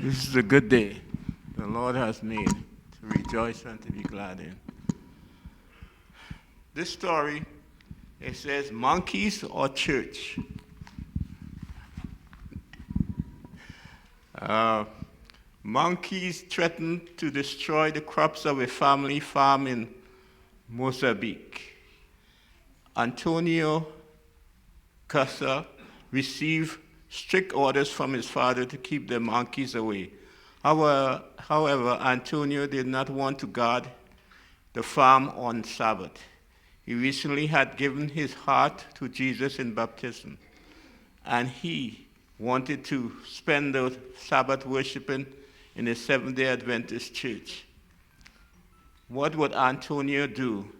This is a good day the Lord has made to rejoice and to be glad in. This story, it says, monkeys or church? Monkeys threatened to destroy the crops of a family farm in Mozambique. Antonio Casa received strict orders from his father to keep the monkeys away. However, Antonio did not want to guard the farm on Sabbath. He recently had given his heart to Jesus in baptism, and he wanted to spend the Sabbath worshiping in a Seventh-day Adventist church. What would Antonio do?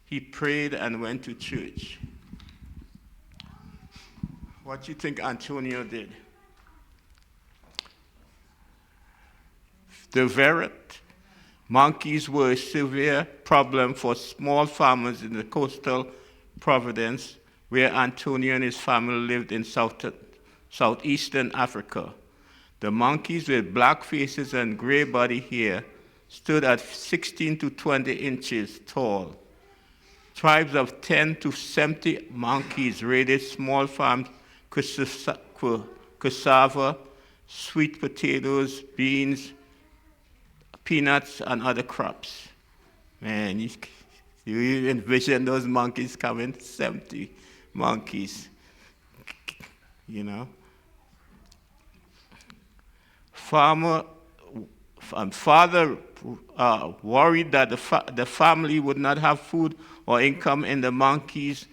He prayed and went to church. What do you think Antonio did? The verret monkeys were a severe problem for small farmers in the coastal Providence, where Antonio and his family lived in southeastern Africa. The monkeys with black faces and gray body hair stood at 16 to 20 inches tall. Tribes of 10 to 70 monkeys raided small farms, cassava, sweet potatoes, beans, peanuts, and other crops. Man, you envision those monkeys coming, 70 monkeys, you know. Father worried that the family would not have food or income, and the monkeys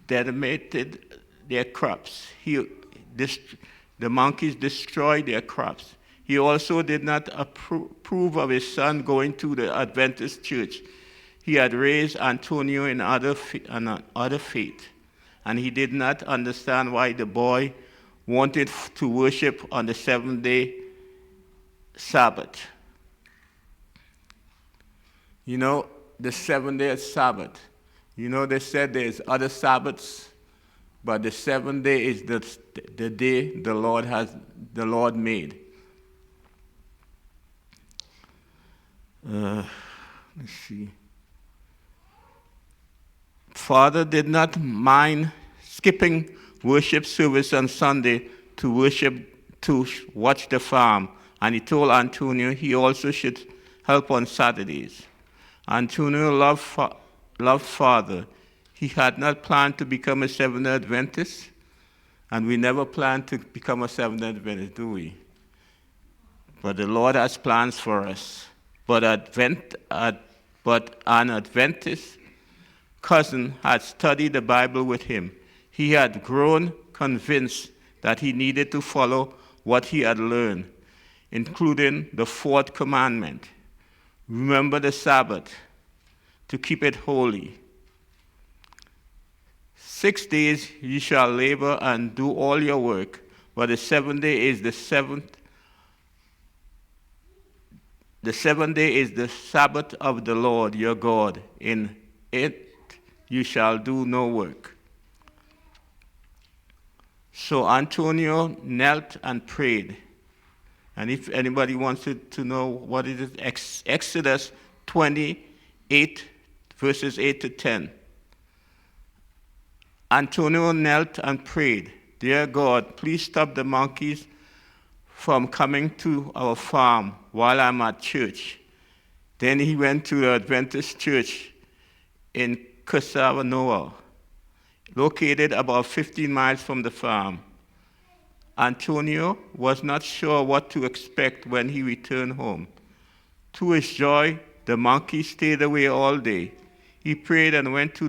decimated their crops. The monkeys destroyed their crops. He also did not approve of his son going to the Adventist church. He had raised Antonio in other faith, and he did not understand why the boy wanted to worship on the seventh-day Sabbath. You know, the seventh-day Sabbath. You know, they said there's other Sabbaths, but the seventh day is the day the Lord made. Let's see. Father did not mind skipping worship service on Sunday to watch the farm, and he told Antonio he also should help on Saturdays. Antonio loved Father. He had not planned to become a Seventh-day Adventist, and we never plan to become a Seventh-day Adventist, do we? But the Lord has plans for us. But an Adventist cousin had studied the Bible with him. He had grown convinced that he needed to follow what he had learned, including the fourth commandment. Remember the Sabbath, to keep it holy. 6 days you shall labor and do all your work, but the seventh day is the seventh. The seventh day is the Sabbath of the Lord your God. In it you shall do no work. So Antonio knelt and prayed. And if anybody wants to know what it is, Exodus 28, verses 8 to 10. Antonio knelt and prayed, "Dear God, please stop the monkeys from coming to our farm while I'm at church." Then he went to the Adventist church in Cassava, located about 15 miles from the farm. Antonio was not sure what to expect when he returned home. To his joy, the monkeys stayed away all day. He prayed and went to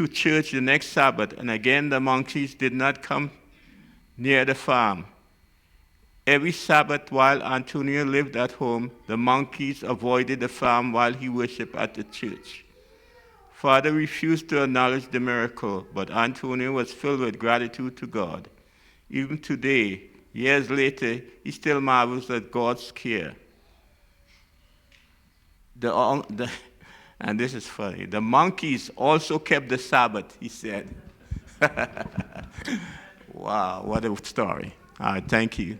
church the next Sabbath, and again the monkeys did not come near the farm. Every Sabbath while Antonio lived at home, the monkeys avoided the farm while he worshiped at the church. Father refused to acknowledge the miracle, but Antonio was filled with gratitude to God. Even today, years later, he still marvels at God's care. And this is funny. The monkeys also kept the Sabbath, he said. Wow, what a story. All right, thank you.